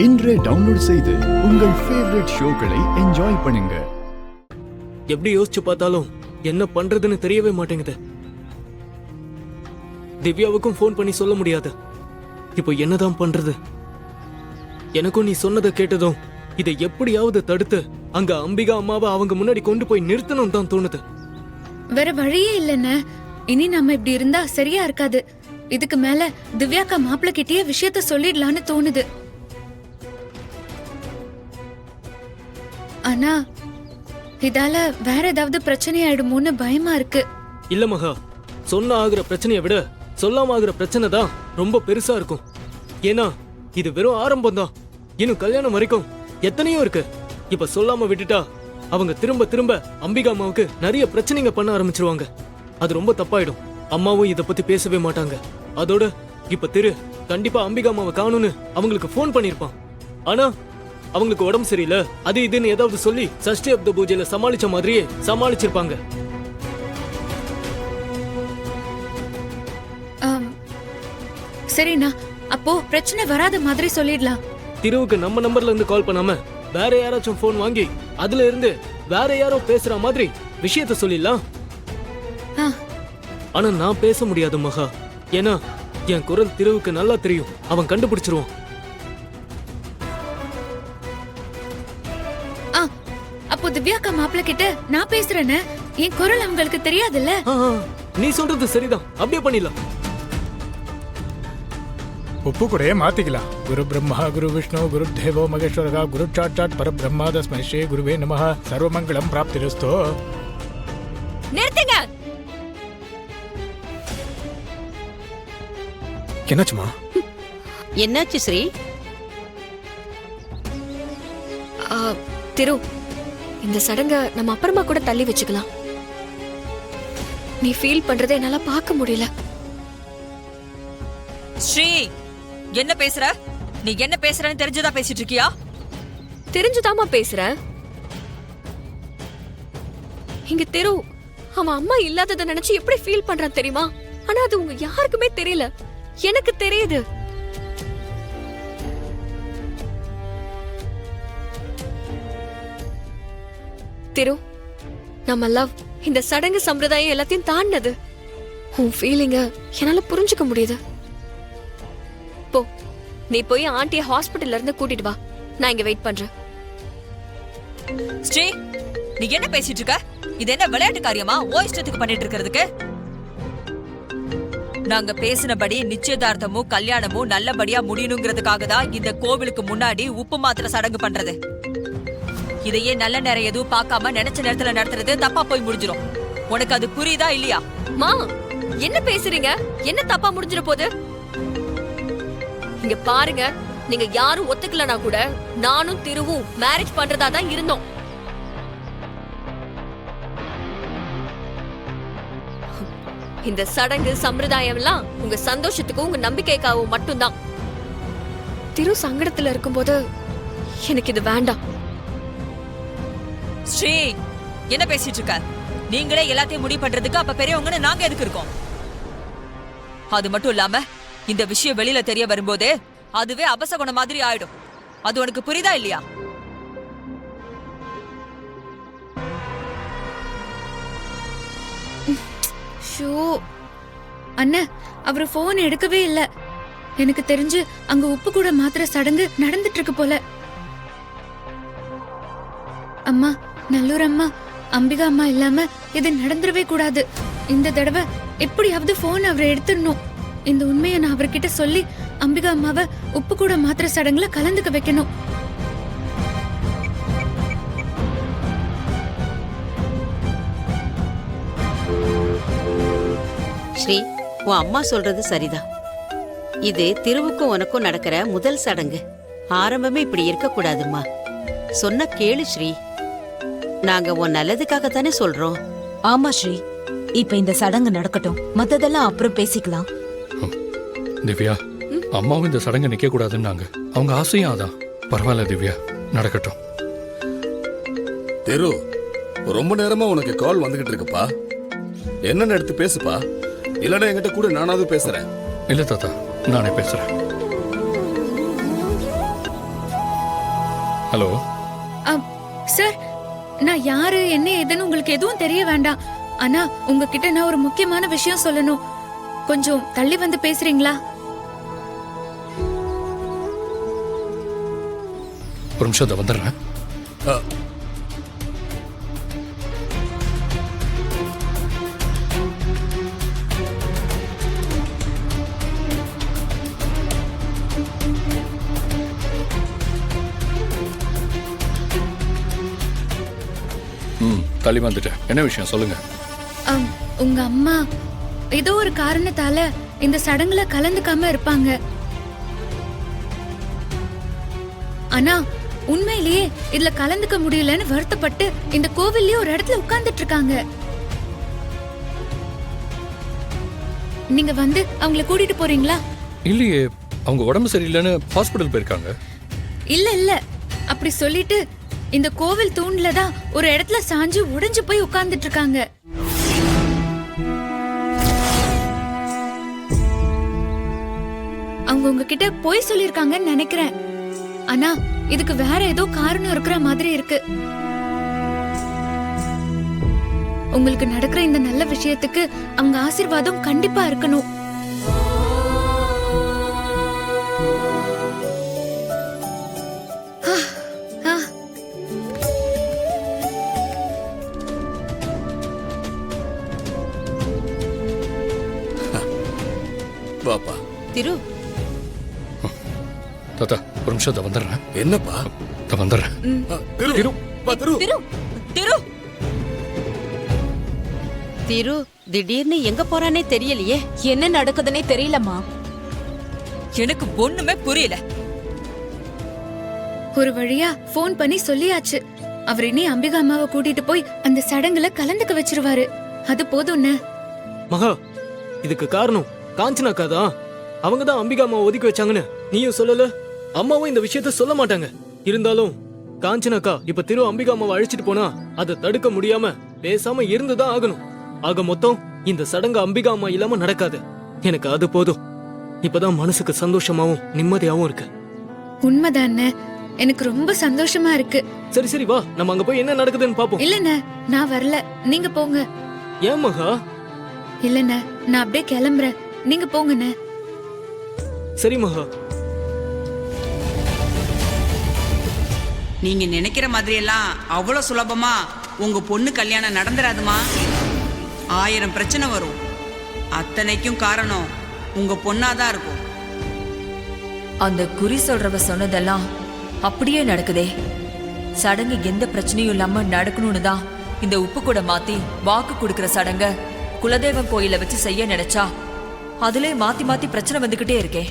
இன்றே டவுன்லோட் செய்து உங்கள் ஃபேவரட் ஷோக்களை என்ஜாய் பண்ணுங்க. எப்படி யோசிச்சு பார்த்தாலும் என்ன பண்றதுன்னு தெரியவே மாட்டேங்குது. திவ்யாவுக்கும் ஃபோன் பண்ணி சொல்ல முடியாது. இப்போ என்னதான் பண்றது? எனக்கும் நீ சொன்னதை கேட்டதும் இதை எப்படியாவது தடுத்து அங்க அம்பிகா அம்மாவை அவங்க முன்னாடி கொண்டு போய் நிறுத்தணும் தான் தோணுது. வேற வழியே இல்லைன்னு. இனி நம்ம இப்படி இருந்தா சரியா இருக்காது. இதுக்கு மேல திவ்யாக்கா மாப்பிள்ள கிட்டயே விஷயத்த சொல்லிடலான்னு தோணுது. ஆனா இதால வேற ஏதாவது பிரச்சனை ஆயிடுமோன்னு பயமா இருக்கு. இல்ல மகா, சொன்ன ஆகுற பிரச்சனையை விட சொல்லாம ஆகுற பிரச்சனை தான் ரொம்ப பெருசா இருக்கும். ஏன்னா இது வெறும் ஆரம்பம் தான். இன்னும் கல்யாணம் வரைக்கும் எத்தனையோ இருக்கு. இப்ப சொல்லாம விட்டுட்டா அவங்க திரும்ப திரும்ப அம்பிகா அம்மாவுக்கு நிறைய பிரச்சனைங்க பண்ண ஆரம்பிச்சிருவாங்க. அது ரொம்ப தப்பாயிடும். அம்மாவும் இத பத்தி பேசவே மாட்டாங்க. அதோட இப்ப கண்டிப்பா அம்பிகா அம்மாவை காணும்னு அவங்களுக்கு போன் பண்ணிருப்பான். ஆனா அவங்களுக்கு உடம்பு சரியில்லை அது இதுன்னு ஏதாவது சொல்லி சஷ்டி அப்த பூஜையில சமாளிச்ச மாதிரியே சமாளிச்சிருப்பாங்க. சரிண்ணா, அப்போ பிரச்சனை வராத மாதிரி சொல்லிடலாம். திருவுக்கு நம்ம நம்பர்ல இருந்து கால் பண்ணாம வேற யாராச்சும் போன் வாங்கி அதுல இருந்து வேற யாரோ பேசுற மாதிரி விஷயத்த சொல்லிடலாம். ஆனா நான் பேச முடியாது மகா. ஏன்னா என் குரல் திருவுக்கு நல்லா தெரியும். அவன் கண்டுபிடிச்சிருவான். அப்போ திவ்யாக்கா மாப்பிள்ள கிட்ட நான் பேசுறேன்னு என் குரல் அவங்களுக்கு தெரியாதுல்ல? நீ சொல்றது சரிதான். அப்படியே பண்ணிடலாம். உப்பு கூடயே மாத்திக்கலாம். குரு பிரம்மா குரு விஷ்ணு குரு தேவோ மகேஸ்வரகா குரு சாட்சாத் பரபிரம்மா தஸ்மை ஸ்ரீ குருவே நமஹ சர்வமங்கலம் பிராப்திரஸ்தோ. நிறுத்துங்க. என்னாச்சுமா? என்னாச்சு ஸ்ரீ? திரு, இந்த சடங்க நம்ம அப்புறமா கூட தள்ளி வச்சுக்கலாம். நீ ஃபீல் பண்றதை என்னால பார்க்க முடியல. ஸ்ரீ, என்ன பேசுற? நீ என்ன பேசுறன்னு தெரிஞ்சுதான் பேசிட்டு இருக்கியா? தெரிஞ்சுதாமா பேசுற. இங்க திரு அவன் அம்மா இல்லாததை நினைச்சு எப்படி ஃபீல் பண்றான் தெரியுமா? ஆனா அது உங்க யாருக்குமே தெரியல. எனக்கு தெரியுது. திரு, நம்ம லவ் இந்த சடங்கு சம்பிரதாயம் எல்லாத்தையும் தாண்டது. உன் ஃபீலிங்க என்னால புரிஞ்சுக்க முடியுது. போ, நீ போய் ஆண்டிய ஹாஸ்பிட்டல்ல இருந்து கூட்டிட்டு வா. நான் இங்க வெயிட் பண்றேன். ஸ்ரீ, நீ என்ன பேசிட்டு இருக்க? இது என்ன விளையாட்டு காரியமா? ஓ இஷ்டத்துக்கு பண்ணிட்டு இருக்கிறதுக்கு? நாங்க பேசினபடி நிச்சயதார்த்தமும் கல்யாணமும் நல்லபடியா முடியணுங்கிறதுக்காக தான் இந்த கோவிலுக்கு முன்னாடி உப்பு மாத்திர சடங்கு பண்றது. இதையே நல்ல நேரம் எதுவும் பார்க்காம நினைச்ச நேரத்துல நடத்துறது தப்பா போய் முடிஞ்சிடும். உனக்கு அது புரியுதா இல்லையா? மா, என்ன பேசுறீங்க? என்ன தப்பா முடிஞ்சிட போகுது? இங்க பாருங்க, நீங்க யாரும் ஒத்துக்கலனா கூட நானும் திருவும் மேரேஜ் பண்றதா தான் இருந்தோம். இந்த சடங்கு சம்பிரதாயம் எல்லாம் உங்க சந்தோஷத்துக்கும் உங்க நம்பிக்கைக்காகவும் மட்டும்தான். திரு சங்கடத்துல இருக்கும்போது எனக்கு இது வேண்டாம். ஸ்ரீ, என்ன பேசிட்டு இருக்க? நீங்களே எல்லாத்தையும் முடிவு பண்றதுக்கு அப்ப பெரியவங்கன்னு நாங்க எதுக்கு இருக்கோம்? அது மட்டும் இல்லாம இந்த விஷயம் வெளியில தெரிய வரும்போதே அதுவே அபசகுணம் மாதிரி ஆயிடும். அது உனக்கு புரியுதா இல்லையா? ஷோ அண்ணா, அவரு போன் எடுக்கவே இல்ல. எனக்கு தெரிஞ்சு அங்க உப்பு கூட மாத்திர சடங்கு நடந்துட்டு இருக்கு போல. அம்மா, நல்லூர் அம்மா, அம்பிகா அம்மா இல்லாம இது நடந்துடவே கூடாது. இந்த தடவை எப்படியாவது போன் அவர் எடுத்துடணும். இந்த உண்மையை நான் அவர்கிட்ட சொல்லி அம்பிகா அம்மாவை உப்பு கூட மாத்திர சடங்குல கலந்துக்க வைக்கணும். ஸ்ரீ, உன் அம்மா சொல்றது சரிதான். இது திருவுக்கும் உனக்கும் நடக்கிற முதல் சடங்கு. ஆரம்பமே இப்படி இருக்க கூடாதுமா. சொன்ன கேளு ஸ்ரீ. நாங்க உன் நல்லதுக்காகத்தானே சொல்றோம். ஆமா ஸ்ரீ, இப்ப இந்த சடங்கு நடக்கட்டும், மத்ததெல்லாம் அப்புறம் பேசிக்கலாம். திவ்யா, அம்மாவும் இந்த சடங்கு நிக்க கூடாதுன்னாங்க. அவங்க ஆசையும் அதான். பரவாயில்ல திவ்யா, நடக்கட்டும். தெரு, ரொம்ப நேரமா உனக்கு கால் வந்துகிட்டு இருக்குப்பா. என்னன்னு எடுத்து பேசுப்பா. இல்லன்னா என்கிட்ட கூட நானாவது பேசுறேன். இல்ல தாத்தா, நானே பேசுறேன். ஹலோ சார், நான் யாரு என்ன ஏதுன்னு உங்களுக்கு எதுவும் தெரிய வேண்டாம். ஆனா உங்ககிட்ட நான் ஒரு முக்கியமான விஷயம் சொல்லணும். கொஞ்சம் தள்ளி வந்து பேசுறீங்களா? ஒரு நிமிஷம் இதை வந்துடுறேன். தள்ளி வந்துட்டேன். என்ன விஷயம் சொல்லுங்க. உங்க அம்மா ஏதோ ஒரு காரணத்தால இந்த சடங்குல கலந்துக்காம இருப்பாங்க. ஆனா உண்மையிலேயே இதுல கலந்துக்க முடியலன்னு வருத்தப்பட்டு இந்த கோவில்லயே ஒரு இடத்துல உட்கார்ந்துட்டு இருக்காங்க. நீங்க வந்து அவங்கள கூட்டிட்டு போறீங்களா? இல்லையே, அவங்க உடம்பு சரியில்லைன்னு ஹாஸ்பிட்டல் போயிருக்காங்க. இல்ல அப்படி சொல்லிட்டு இந்த கோவில் தூண்ல தான் ஒரு இடத்துல சாஞ்சு உடைஞ்சு போய் உட்கார்ந்துட்டு இருக்காங்க. அவங்க உங்ககிட்ட போய் சொல்லிருக்காங்கன்னு நினைக்கிறேன். ஆனா இதுக்கு வேற ஏதோ காரணம் இருக்கிற மாதிரி இருக்கு. உங்களுக்கு நடக்கிற இந்த நல்ல விஷயத்துக்கு அவங்க ஆசீர்வாதம் கண்டிப்பா இருக்கணும். பாப்பா திரு, தாத்தா ஒரு நிமிஷம் இதை வந்துடுறேன். என்னப்பா? இதை வந்துடுறேன். திரு திரு திரு திரு திரு திரு திடீர்னு எங்க போறானே தெரியலையே. என்ன நடக்குதுன்னே தெரியலம்மா. எனக்கு ஒண்ணுமே புரியல. ஒரு வழியா போன் பண்ணி சொல்லியாச்சு. அவர் இனி அம்பிகா அம்மாவை கூட்டிட்டு போய் அந்த சடங்குல கலந்துக்க வச்சிருவாரு. அது போதும்னு. மகா, இதுக்கு காரணம் காஞ்சனாக்கா தான். அவங்க தான் அம்பிகா அம்மாவை ஒதுக்கி வச்சாங்கன்னு நீயும் சொல்லல, அம்மாவும் இந்த விஷயத்த சொல்ல மாட்டாங்க. இருந்தாலும் காஞ்சனாக்கா இப்ப திரு அம்பிகா அம்மாவை அழைச்சிட்டு போனா அதை தடுக்க முடியாம பேசாம இருந்துதான் ஆகணும். ஆக மொத்தம் இந்த சடங்கு அம்பிகா அம்மா இல்லாம நடக்காது. எனக்கு அது போதும். இப்பதான் மனசுக்கு சந்தோஷமாவும் நிம்மதியாவும் இருக்கு. உண்மைதானே, எனக்கு ரொம்ப சந்தோஷமா இருக்கு. சரி சரி வா, நம்ம அங்க போய் என்ன நடக்குதுன்னு பாப்போம். இல்லண்ணே, நான் வரல, நீங்க போங்க. ஏன் மகா? இல்லண்ணே, நான் அப்படியே கிளம்புறேன், நீங்க போங்கண்ணே. சரி மகா. நீங்க நினைக்கிற மாதிரி எல்லாம் அவ்வளவு சுலபமா உங்க பொண்ணு கல்யாணம் நடந்துராதுமா. 1000 பிரச்சனை வரும். அத்தனைக்கும் காரணம் உங்க பொண்ணாதான் இருக்கும். அந்த குறி சொல்றவ சொன்னதெல்லாம் அப்படியே நடக்குதே. சடங்கு எந்த பிரச்சனையும் இல்லாம நடக்கணும்னு தான் இந்த உப்பு கூட மாத்தி வாக்கு கொடுக்கிற சடங்க குலதெய்வம் கோயில வச்சு செய்ய நினைச்சா அதுல மாத்தி மாத்தி பிரச்சனை வந்துகிட்டே இருக்கே.